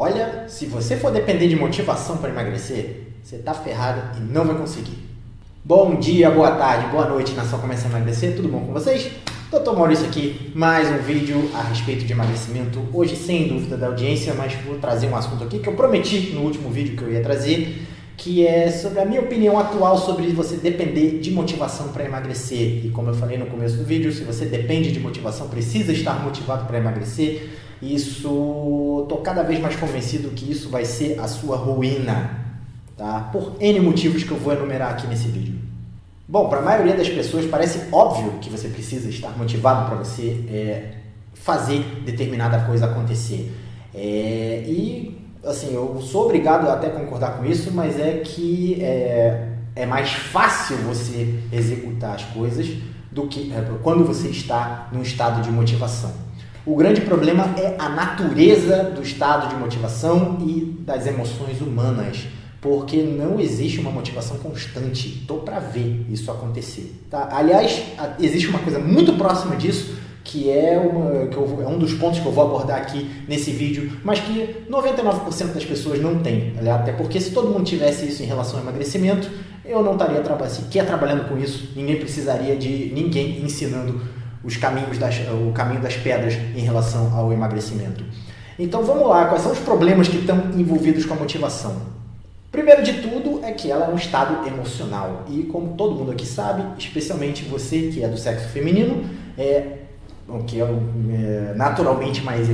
Olha, se você for depender de motivação para emagrecer, você tá ferrado e não vai conseguir. Bom dia, boa tarde, boa noite, Nação Começa a Emagrecer, tudo bom com vocês? Dr. Maurício aqui, mais um vídeo a respeito de emagrecimento, hoje sem dúvida da audiência, mas vou trazer um assunto aqui que eu prometi no último vídeo que eu ia trazer, que é sobre a minha opinião atual sobre você depender de motivação para emagrecer. E como eu falei no começo do vídeo, se você depende de motivação, precisa estar motivado para emagrecer, estou cada vez mais convencido que isso vai ser a sua ruína, tá? Por N motivos que eu vou enumerar aqui nesse vídeo. Bom, para a maioria das pessoas parece óbvio que você precisa estar motivado para você fazer determinada coisa acontecer. E assim, eu sou obrigado a até concordar com isso, mas é que é mais fácil você executar as coisas do que quando você está num estado de motivação. O grande problema é a natureza do estado de motivação e das emoções humanas, porque não existe uma motivação constante. Estou para ver isso acontecer, tá? Aliás, existe uma coisa muito próxima disso, que é um dos pontos que eu vou abordar aqui nesse vídeo, mas que 99% das pessoas não tem. Até porque se todo mundo tivesse isso em relação ao emagrecimento, eu não estaria sequer trabalhando com isso, ninguém precisaria de ninguém ensinando o caminho das pedras em relação ao emagrecimento. Então vamos lá, quais são os problemas que estão envolvidos com a motivação? Primeiro de tudo é que ela é um estado emocional e, como todo mundo aqui sabe, especialmente você que é do sexo feminino, que é naturalmente mais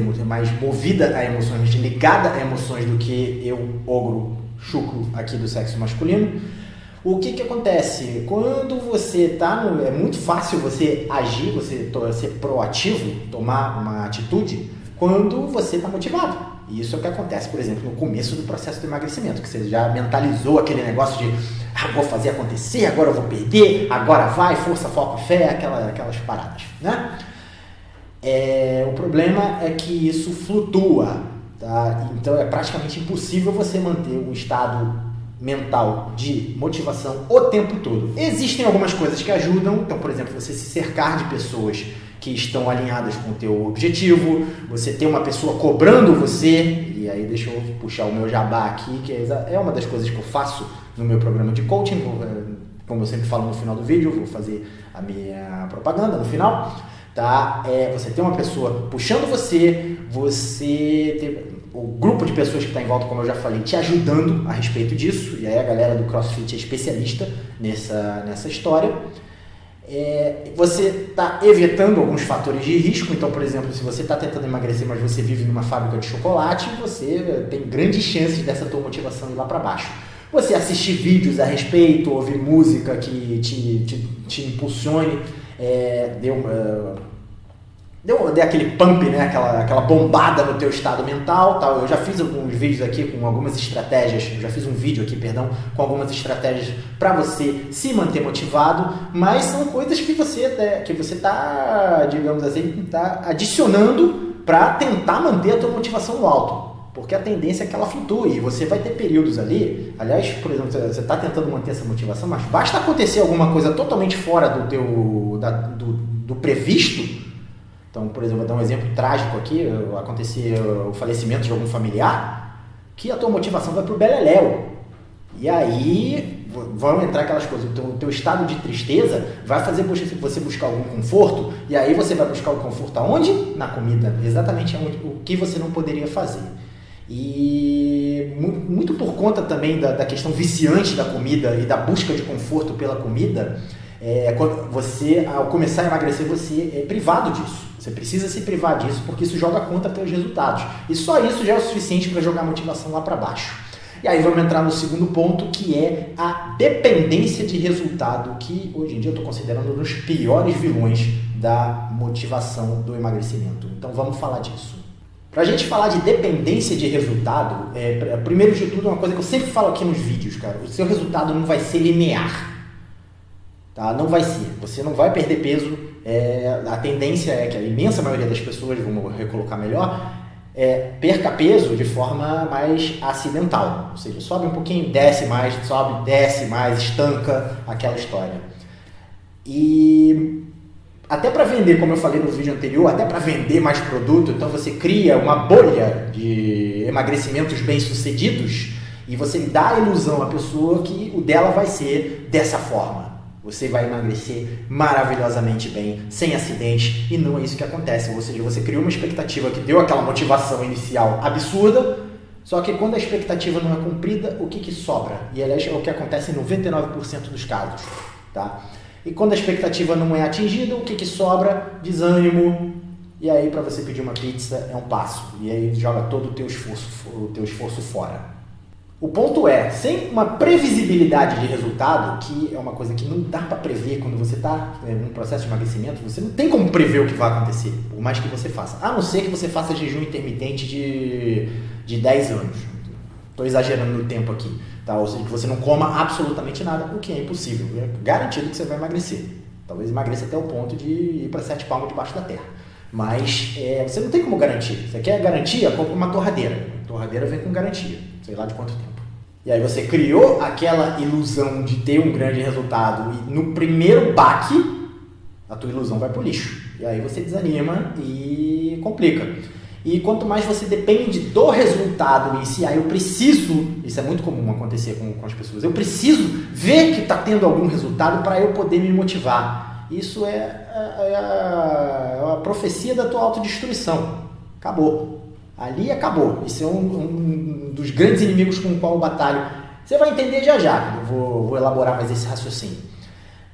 movida a emoções, ligada a emoções do que eu, ogro, chucro aqui do sexo masculino. O que acontece? Quando você está é muito fácil você agir, você ser proativo, tomar uma atitude, quando você está motivado. E isso é o que acontece, por exemplo, no começo do processo de emagrecimento, que você já mentalizou aquele negócio de vou fazer acontecer, agora eu vou perder, agora vai, força, foco, fé, aquelas paradas, né? O problema é que isso flutua, tá? Então é praticamente impossível você manter um estado mental de motivação o tempo todo. Existem algumas coisas que ajudam, então, por exemplo, você se cercar de pessoas que estão alinhadas com o teu objetivo, você ter uma pessoa cobrando você, e aí deixa eu puxar o meu jabá aqui, que é uma das coisas que eu faço no meu programa de coaching, como eu sempre falo no final do vídeo, vou fazer a minha propaganda no final, tá? Você ter uma pessoa puxando você ter o grupo de pessoas que está em volta, como eu já falei, te ajudando a respeito disso, e aí a galera do CrossFit é especialista nessa história. Você está evitando alguns fatores de risco, então, por exemplo, se você está tentando emagrecer, mas você vive numa fábrica de chocolate, você tem grandes chances dessa tua motivação ir lá para baixo. Você assistir vídeos a respeito, ouvir música que te impulsione, dê aquele pump, né? aquela bombada no teu estado mental, tal. Eu já fiz alguns vídeos aqui com algumas estratégias, com algumas estratégias para você se manter motivado, mas são coisas que você está, digamos assim, tá adicionando para tentar manter a tua motivação no alto, porque a tendência é que ela flutue, e você vai ter períodos ali, aliás, por exemplo, você está tentando manter essa motivação, mas basta acontecer alguma coisa totalmente fora do previsto. Então, por exemplo, vou dar um exemplo trágico aqui, acontecer o falecimento de algum familiar, que a tua motivação vai pro beleléu. E aí vão entrar aquelas coisas, o teu estado de tristeza vai fazer você buscar algum conforto, e aí você vai buscar o conforto aonde? Na comida, exatamente o que você não poderia fazer. E muito por conta também da questão viciante da comida e da busca de conforto pela comida, quando você, ao começar a emagrecer, você é privado disso. Você precisa se privar disso, porque isso joga contra teus resultados. E só isso já é o suficiente para jogar a motivação lá para baixo. E aí vamos entrar no segundo ponto, que é a dependência de resultado, que hoje em dia eu estou considerando um dos piores vilões da motivação do emagrecimento. Então vamos falar disso. Para a gente falar de dependência de resultado, primeiro de tudo, uma coisa que eu sempre falo aqui nos vídeos, cara, o seu resultado não vai ser linear. Tá? Não vai ser. Você não vai perder peso. A tendência é que a imensa maioria das pessoas, vamos recolocar melhor, perca peso de forma mais acidental. Ou seja, sobe um pouquinho, desce mais, sobe, desce mais, estanca aquela história. E até para vender, como eu falei no vídeo anterior, até para vender mais produto, então você cria uma bolha de emagrecimentos bem-sucedidos e você dá a ilusão à pessoa que o dela vai ser dessa forma. Você vai emagrecer maravilhosamente bem, sem acidente, e não é isso que acontece. Ou seja, você criou uma expectativa que deu aquela motivação inicial absurda, só que quando a expectativa não é cumprida, o que sobra? E aliás, é o que acontece em 99% dos casos. Tá? E quando a expectativa não é atingida, o que sobra? Desânimo. E aí, para você pedir uma pizza, é um passo. E aí joga todo o teu esforço fora. O ponto é, sem uma previsibilidade de resultado, que é uma coisa que não dá para prever quando você está num processo de emagrecimento, você não tem como prever o que vai acontecer, por mais que você faça. A não ser que você faça jejum intermitente de 10 anos. Estou exagerando no tempo aqui. Tá? Ou seja, que você não coma absolutamente nada, o que é impossível. É garantido que você vai emagrecer. Talvez emagreça até o ponto de ir para 7 palmos debaixo da terra. Mas você não tem como garantir. Você quer garantia? Compra uma torradeira. A torradeira vem com garantia. Sei lá de quanto tempo. E aí você criou aquela ilusão de ter um grande resultado e no primeiro baque, a tua ilusão vai pro lixo. E aí você desanima e complica. E quanto mais você depende do resultado em si, aí eu preciso, isso é muito comum acontecer com as pessoas, eu preciso ver que está tendo algum resultado para eu poder me motivar. Isso é a profecia da tua autodestruição. Acabou. Ali acabou. Isso é um dos grandes inimigos com o qual eu batalho. Você vai entender já. Eu vou elaborar mais esse raciocínio.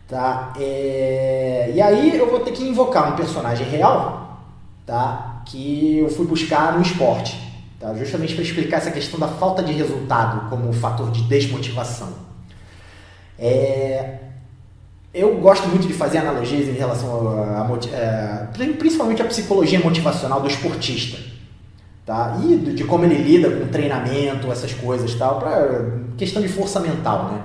Tá? E aí eu vou ter que invocar um personagem real, tá? Que eu fui buscar no esporte. Tá? Justamente para explicar essa questão da falta de resultado como um fator de desmotivação. Eu gosto muito de fazer analogias em relação principalmente à psicologia motivacional do esportista. Tá? E de como ele lida com treinamento, essas coisas, tal, para questão de força mental, né?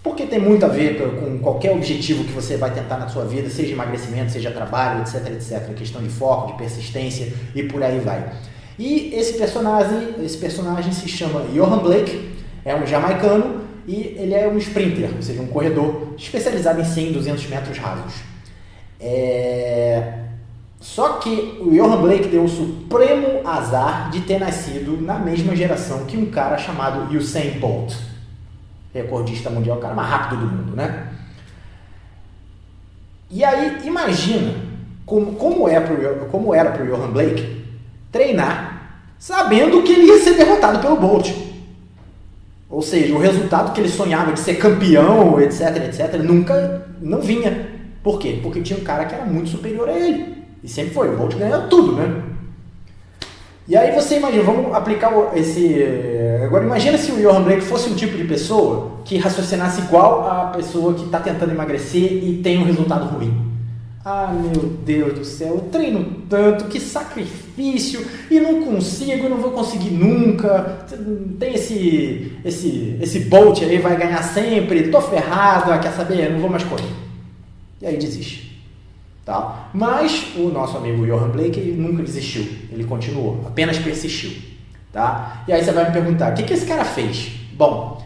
Porque tem muito a ver com qualquer objetivo que você vai tentar na sua vida, seja emagrecimento, seja trabalho, etc, questão de foco, de persistência e por aí vai. E esse personagem se chama Johan Blake, é um jamaicano e ele é um sprinter, ou seja, um corredor especializado em 100 e 200 metros rasos. Só que o Johan Blake deu o supremo azar de ter nascido na mesma geração que um cara chamado Usain Bolt, recordista mundial, o cara mais rápido do mundo, né? E aí, imagina como era para o Johan Blake treinar sabendo que ele ia ser derrotado pelo Bolt. Ou seja, o resultado que ele sonhava de ser campeão, etc, nunca não vinha. Por quê? Porque tinha um cara que era muito superior a ele. E sempre foi, o Bolt ganhava tudo, né? E aí você imagina, vamos aplicar Agora imagina se o Johan Blake fosse um tipo de pessoa que raciocinasse igual a pessoa que está tentando emagrecer e tem um resultado ruim. Ah, meu Deus do céu, eu treino tanto, que sacrifício, e não consigo, não vou conseguir nunca. Tem esse Bolt aí, vai ganhar sempre, tô ferrado, quer saber, não vou mais correr. E aí desiste. Tá? Mas o nosso amigo Johan Blake ele nunca desistiu, ele continuou, apenas persistiu. Tá? E aí você vai me perguntar, o que esse cara fez? Bom,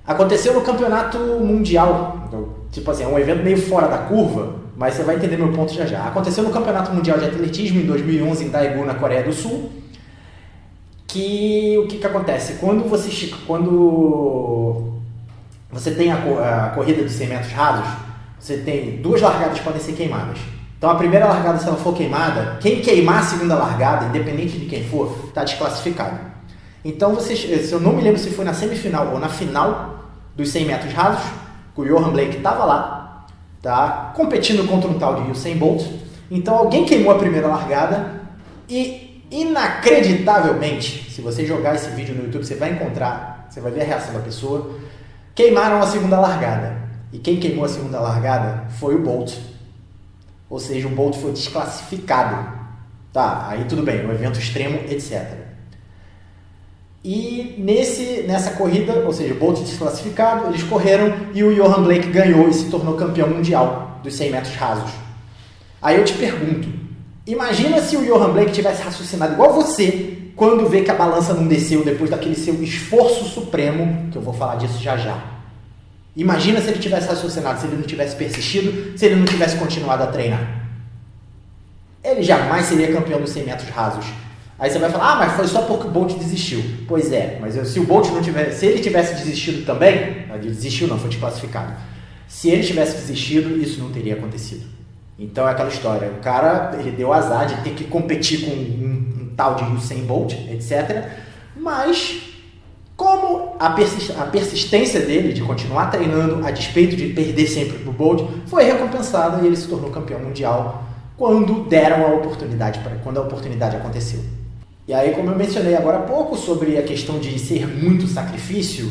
aconteceu no campeonato mundial, tipo assim, é um evento meio fora da curva, mas você vai entender meu ponto já. Aconteceu no campeonato mundial de atletismo em 2011 em Daegu, na Coreia do Sul, que o que acontece? Quando você tem a corrida de 100 metros rasos, você tem 2 largadas que podem ser queimadas. Então a primeira largada, se ela for queimada, quem queimar a segunda largada, independente de quem for, está desclassificado. Então, se eu não me lembro se foi na semifinal ou na final dos 100 metros rasos, o Johan Blake estava lá, tá, competindo contra um tal de Usain Bolt. Então alguém queimou a primeira largada e, inacreditavelmente, se você jogar esse vídeo no YouTube, você vai encontrar, você vai ver a reação da pessoa, queimaram a segunda largada. E quem queimou a segunda largada foi o Bolt. Ou seja, o Bolt foi desclassificado. Tá, aí tudo bem, um evento extremo, etc. E nessa corrida, ou seja, o Bolt desclassificado, eles correram e o Johan Blake ganhou e se tornou campeão mundial dos 100 metros rasos. Aí eu te pergunto, imagina se o Johan Blake tivesse raciocinado igual você quando vê que a balança não desceu depois daquele seu esforço supremo, que eu vou falar disso já. Imagina se ele tivesse raciocinado, se ele não tivesse persistido, se ele não tivesse continuado a treinar. ele jamais seria campeão dos 100 metros rasos. Aí você vai falar, mas foi só porque o Bolt desistiu. Pois é, mas se o Bolt não tivesse, se ele tivesse desistido também, ele desistiu não, foi desclassificado. Se ele tivesse desistido, isso não teria acontecido. Então é aquela história, o cara, ele deu azar de ter que competir com um tal de Usain Bolt, etc. Mas, como a persistência dele de continuar treinando, a despeito de perder sempre pro Bolt, foi recompensada e ele se tornou campeão mundial quando deram a oportunidade, quando a oportunidade aconteceu. E aí, como eu mencionei agora há pouco sobre a questão de ser muito sacrifício,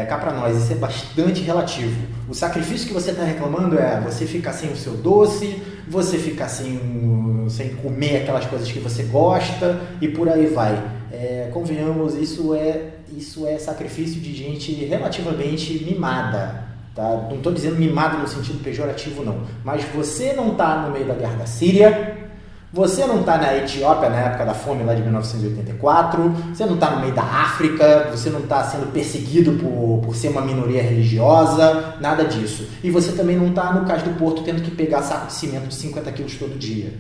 cá para nós, isso é bastante relativo. O sacrifício que você está reclamando é você ficar sem o seu doce, você ficar sem comer aquelas coisas que você gosta e por aí vai. Convenhamos, isso é sacrifício de gente relativamente mimada. Tá? Não estou dizendo mimada no sentido pejorativo não, mas você não está no meio da guerra da Síria, você não está na Etiópia na época da fome lá de 1984, você não está no meio da África, você não está sendo perseguido por ser uma minoria religiosa, nada disso. E você também não está no Cais do Porto tendo que pegar saco de cimento de 50 quilos todo dia.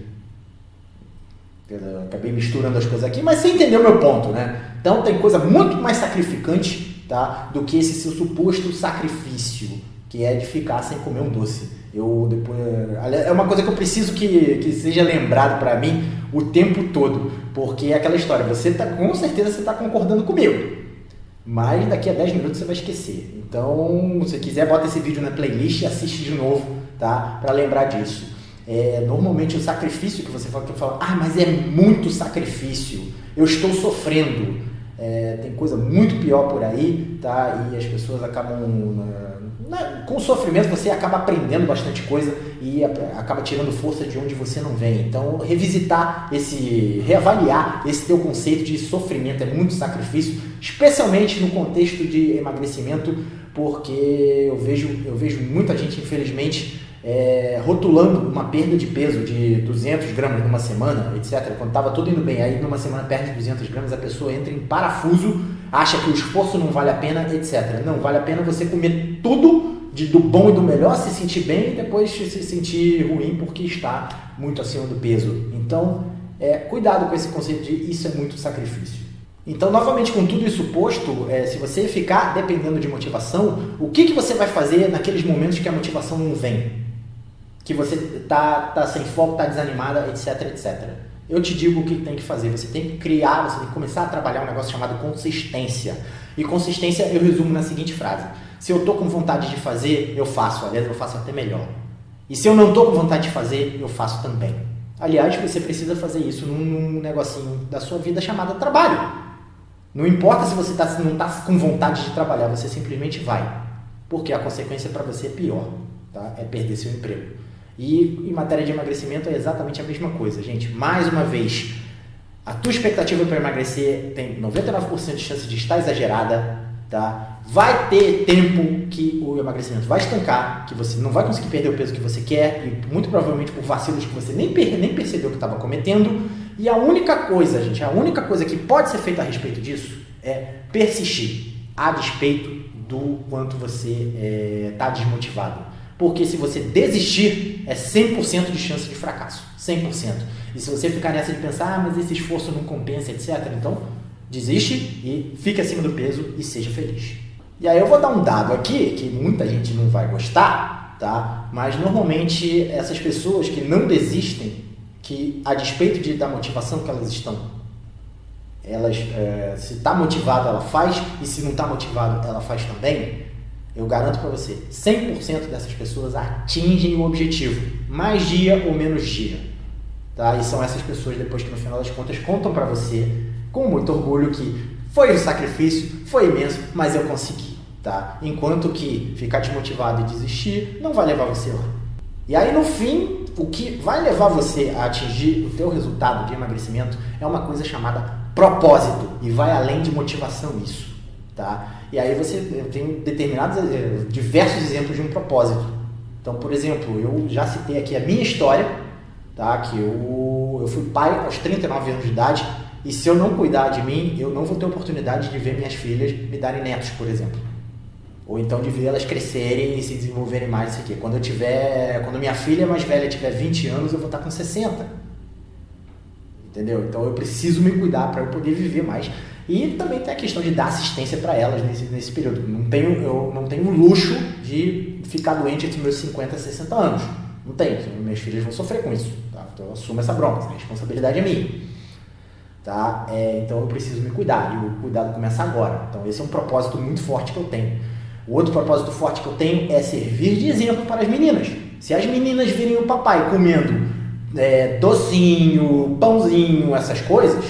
Eu acabei misturando as coisas aqui, mas você entendeu meu ponto, né? Então tem coisa muito mais sacrificante, tá, do que esse seu suposto sacrifício, que é de ficar sem comer um doce. É uma coisa que eu preciso que seja lembrado para mim o tempo todo, porque é aquela história, com certeza você está concordando comigo, mas daqui a 10 minutos você vai esquecer. Então, se você quiser, bota esse vídeo na playlist e assiste de novo, tá, para lembrar disso. Normalmente o sacrifício que você fala, mas é muito sacrifício, eu estou sofrendo. Tem coisa muito pior por aí, tá? E as pessoas acabam... com o sofrimento você acaba aprendendo bastante coisa e acaba tirando força de onde você não vem. Então, reavaliar esse teu conceito de sofrimento é muito sacrifício, especialmente no contexto de emagrecimento, porque eu vejo muita gente, infelizmente, rotulando uma perda de peso de 200 gramas numa semana, etc. Quando estava tudo indo bem, aí numa semana perde 200 gramas, a pessoa entra em parafuso, acha que o esforço não vale a pena, etc. Não, vale a pena você comer tudo do bom e do melhor, se sentir bem e depois se sentir ruim porque está muito acima do peso. Então, cuidado com esse conceito de isso é muito sacrifício. Então, novamente, com tudo isso posto, se você ficar dependendo de motivação, o que você vai fazer naqueles momentos que a motivação não vem? Que você tá sem foco, tá desanimada, etc, etc. Eu te digo o que tem que fazer. Você tem que criar, você tem que começar a trabalhar um negócio chamado consistência. E consistência eu resumo na seguinte frase. Se eu tô com vontade de fazer, eu faço. Aliás, eu faço até melhor. E se eu não tô com vontade de fazer, eu faço também. Aliás, você precisa fazer isso num negocinho da sua vida chamado trabalho. Não importa se você não tá com vontade de trabalhar, você simplesmente vai. Porque a consequência para você é pior, tá? É perder seu emprego. E em matéria de emagrecimento é exatamente a mesma coisa, gente. Mais uma vez, a tua expectativa para emagrecer tem 99% de chance de estar exagerada, tá? Vai ter tempo que o emagrecimento vai estancar, que você não vai conseguir perder o peso que você quer, e muito provavelmente por vacilos que você nem percebeu que estava cometendo. E a única coisa que pode ser feita a respeito disso é persistir, a despeito do quanto você está desmotivado. Porque se você desistir, é 100% de chance de fracasso. 100%. E se você ficar nessa de pensar, mas esse esforço não compensa, etc. Então, desiste e fique acima do peso e seja feliz. E aí eu vou dar um dado aqui, que muita gente não vai gostar, tá? Mas normalmente essas pessoas que não desistem, que a despeito da motivação que elas estão, se está motivada ela faz, e se não está motivada ela faz também. Eu garanto para você, 100% dessas pessoas atingem o objetivo, mais dia ou menos dia. Tá? E são essas pessoas depois que no final das contas contam para você, com muito orgulho, que foi um sacrifício, foi imenso, mas eu consegui. Tá? Enquanto que ficar desmotivado e desistir não vai levar você lá. E aí no fim, o que vai levar você a atingir o teu resultado de emagrecimento é uma coisa chamada propósito, e vai além de motivação isso. Tá? E aí eu tenho diversos exemplos de um propósito. Então, por exemplo, eu já citei aqui a minha história, tá? Que eu fui pai aos 39 anos de idade, e se eu não cuidar de mim, eu não vou ter oportunidade de ver minhas filhas me darem netos, por exemplo. Ou então de ver elas crescerem e se desenvolverem mais, isso aqui. Quando minha filha mais velha tiver 20 anos, eu vou estar com 60. entendeu? Então eu preciso me cuidar para eu poder viver mais. E também tem a questão de dar assistência para elas nesse período. Eu não tenho o luxo de ficar doente entre meus 50 e 60 anos. Não tenho. Minhas filhas vão sofrer com isso. Tá? Então eu assumo essa bronca. A responsabilidade é minha. Tá? Então eu preciso me cuidar. E o cuidado começa agora. Então esse é um propósito muito forte que eu tenho. O outro propósito forte que eu tenho é servir de exemplo para as meninas. Se as meninas virem o papai comendo docinho, pãozinho, essas coisas,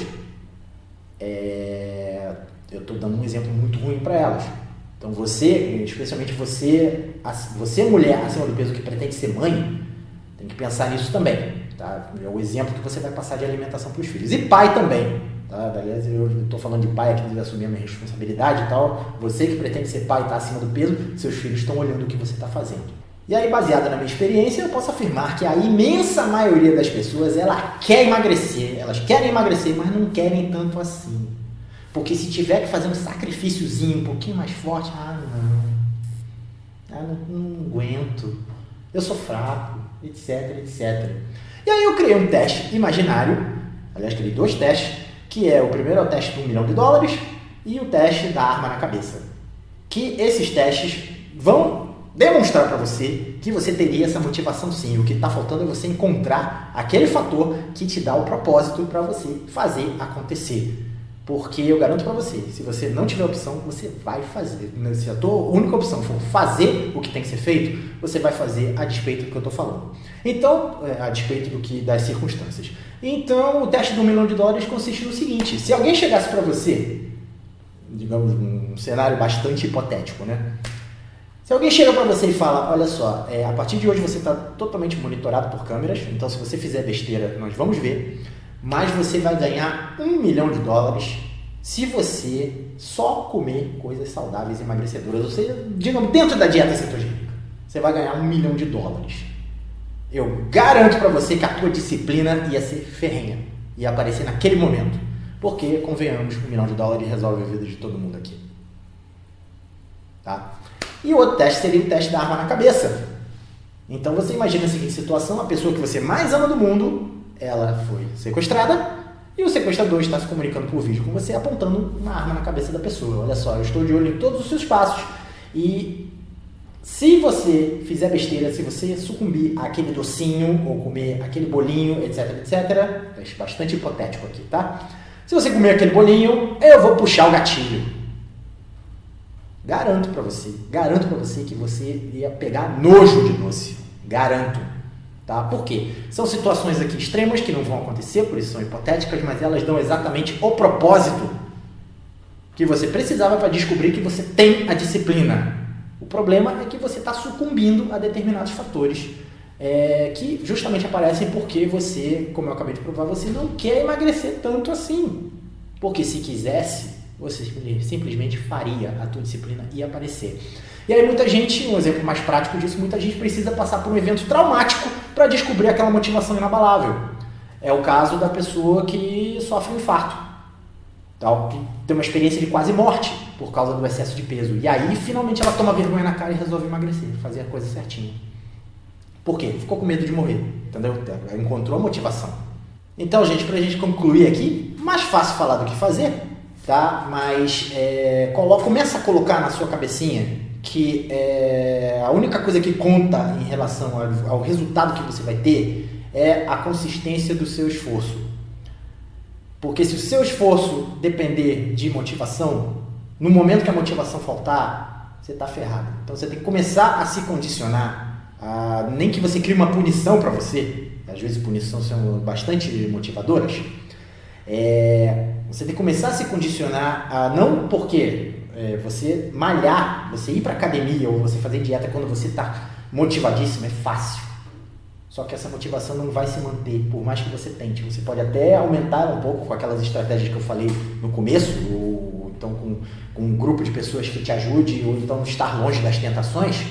eu estou dando um exemplo muito ruim para elas. Então você, especialmente você mulher acima do peso que pretende ser mãe, tem que pensar nisso também. Tá? É o exemplo que você vai passar de alimentação para os filhos. E pai também. Tá? Aliás, eu estou falando de pai aqui, de assumir a minha responsabilidade e tal. Você que pretende ser pai e está acima do peso, seus filhos estão olhando o que você está fazendo. E aí, baseado na minha experiência, eu posso afirmar que a imensa maioria das pessoas, ela quer emagrecer. Elas querem emagrecer, mas não querem tanto assim. Porque se tiver que fazer um sacrifíciozinho um pouquinho mais forte, não aguento, eu sou fraco, etc, etc. E aí eu criei um teste imaginário, aliás, criei 2 testes, que o primeiro é o teste do $1 milhão e o teste da arma na cabeça. Que esses testes vão demonstrar para você que você teria essa motivação sim. O que está faltando é você encontrar aquele fator que te dá o propósito para você fazer acontecer. Porque eu garanto para você, se você não tiver opção, você vai fazer. Se a tua única opção for fazer o que tem que ser feito, você vai fazer a despeito do que eu estou falando. Então, a despeito das circunstâncias. Então, o teste do $1 milhão consiste no seguinte: se alguém chegasse para você, digamos, num cenário bastante hipotético, né? Se alguém chega para você e fala, olha só, a partir de hoje você está totalmente monitorado por câmeras, então se você fizer besteira, nós vamos ver, mas você vai ganhar $1 milhão se você só comer coisas saudáveis e emagrecedoras, ou seja, digamos, dentro da dieta cetogênica, você vai ganhar $1 milhão. Eu garanto para você que a tua disciplina ia ser ferrenha, ia aparecer naquele momento, porque, convenhamos, $1 milhão resolve a vida de todo mundo aqui. Tá? E o outro teste seria o teste da arma na cabeça. Então você imagina a seguinte situação: a pessoa que você mais ama do mundo, ela foi sequestrada e o sequestrador está se comunicando por vídeo com você, apontando uma arma na cabeça da pessoa. Olha só, eu estou de olho em todos os seus passos e se você fizer besteira, se você sucumbir àquele docinho ou comer aquele bolinho, etc, etc, é bastante hipotético aqui, tá? Se você comer aquele bolinho, eu vou puxar o gatilho. Garanto para você que você ia pegar nojo de doce. Garanto. Tá? Por quê? São situações aqui extremas que não vão acontecer, por isso são hipotéticas, mas elas dão exatamente o propósito que você precisava para descobrir que você tem a disciplina. O problema é que você está sucumbindo a determinados fatores que justamente aparecem porque você, como eu acabei de provar, você não quer emagrecer tanto assim. Porque se quisesse, você simplesmente faria, a tua disciplina ia aparecer. E aí muita gente, um exemplo mais prático disso, muita gente precisa passar por um evento traumático para descobrir aquela motivação inabalável. É o caso da pessoa que sofre um infarto, tal, que tem uma experiência de quase morte por causa do excesso de peso. E aí finalmente ela toma vergonha na cara e resolve emagrecer, fazer a coisa certinha. Por quê? Ficou com medo de morrer, entendeu? Encontrou a motivação. Então, gente, pra gente concluir aqui, mais fácil falar do que fazer, tá? Mas começa a colocar na sua cabecinha que a única coisa que conta em relação ao resultado que você vai ter é a consistência do seu esforço. Porque se o seu esforço depender de motivação, no momento que a motivação faltar, você está ferrado. Então você tem que começar a se condicionar, nem que você crie uma punição para você, às vezes punições são bastante motivadoras, você tem que começar a se condicionar, não porque você malhar, você ir para academia ou você fazer dieta quando você está motivadíssimo é fácil. Só que essa motivação não vai se manter, por mais que você tente. Você pode até aumentar um pouco com aquelas estratégias que eu falei no começo, ou então com um grupo de pessoas que te ajude, ou então estar longe das tentações,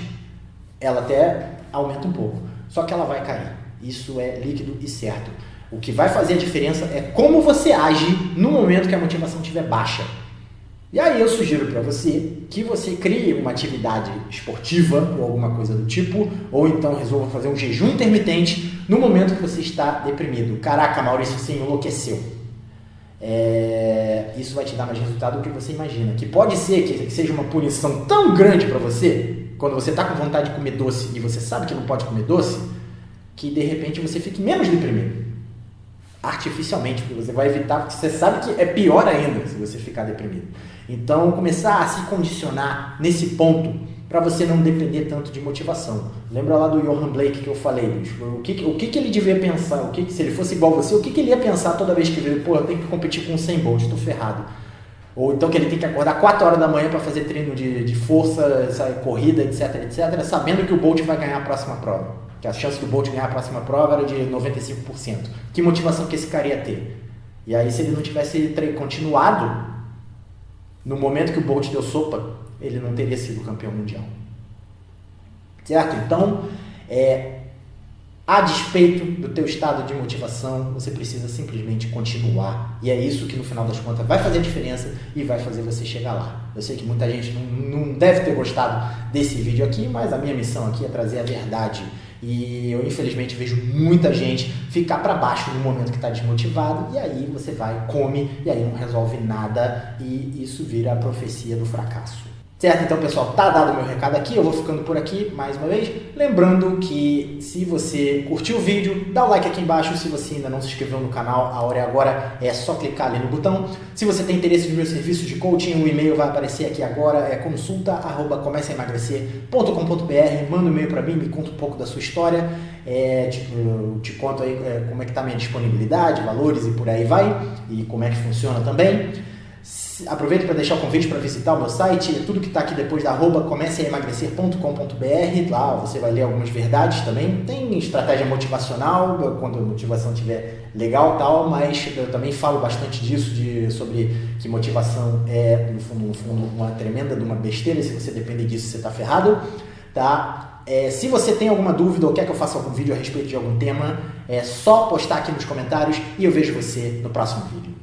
ela até aumenta um pouco. Só que ela vai cair. Isso é líquido e certo. O que vai fazer a diferença é como você age no momento que a motivação estiver baixa. E aí eu sugiro para você que você crie uma atividade esportiva ou alguma coisa do tipo, ou então resolva fazer um jejum intermitente no momento que você está deprimido. Caraca, Maurício, você enlouqueceu. Isso vai te dar mais resultado do que você imagina. Que pode ser que seja uma punição tão grande para você, quando você está com vontade de comer doce e você sabe que não pode comer doce, que de repente você fique menos deprimido. Artificialmente, porque você vai evitar, porque você sabe que é pior ainda se você ficar deprimido. Então, começar a se condicionar nesse ponto para você não depender tanto de motivação. Lembra lá do Johan Blake que eu falei, bicho? O que ele devia pensar? Se ele fosse igual a você, o que ele ia pensar toda vez que ele, eu tenho que competir com o Usain Bolt, estou ferrado. Ou então que ele tem que acordar 4 horas da manhã para fazer treino de força, corrida, etc, sabendo que o Bolt vai ganhar a próxima prova. Que a chance do Bolt ganhar a próxima prova era de 95%. Que motivação que esse cara ia ter? E aí, se ele não tivesse continuado, no momento que o Bolt deu sopa, ele não teria sido campeão mundial. Certo? Então, a despeito do teu estado de motivação, você precisa simplesmente continuar. E é isso que no final das contas vai fazer a diferença e vai fazer você chegar lá. Eu sei que muita gente não deve ter gostado desse vídeo aqui, mas a minha missão aqui é trazer a verdade. E eu infelizmente vejo muita gente ficar para baixo no momento que está desmotivado, e aí você vai, come, e aí não resolve nada, e isso vira a profecia do fracasso. Certo? Então, pessoal, tá dado o meu recado aqui, eu vou ficando por aqui mais uma vez. Lembrando que se você curtiu o vídeo, dá o like aqui embaixo. Se você ainda não se inscreveu no canal, a hora é agora, é só clicar ali no botão. Se você tem interesse nos meus serviços de coaching, o e-mail vai aparecer aqui agora, é consulta@começaemagrecer.com.br. Manda um e-mail para mim, me conta um pouco da sua história, eu te conto aí como é que tá a minha disponibilidade, valores e por aí vai, e como é que funciona também. Aproveito para deixar o convite para visitar o meu site, tudo que está aqui depois da @começaemagrecer.com.br. Lá você vai ler algumas verdades também. Tem estratégia motivacional, quando a motivação estiver legal tal, mas eu também falo bastante disso, sobre que motivação é, no fundo, uma tremenda de uma besteira. Se você depender disso, você está ferrado. Tá? Se você tem alguma dúvida ou quer que eu faça algum vídeo a respeito de algum tema, é só postar aqui nos comentários e eu vejo você no próximo vídeo.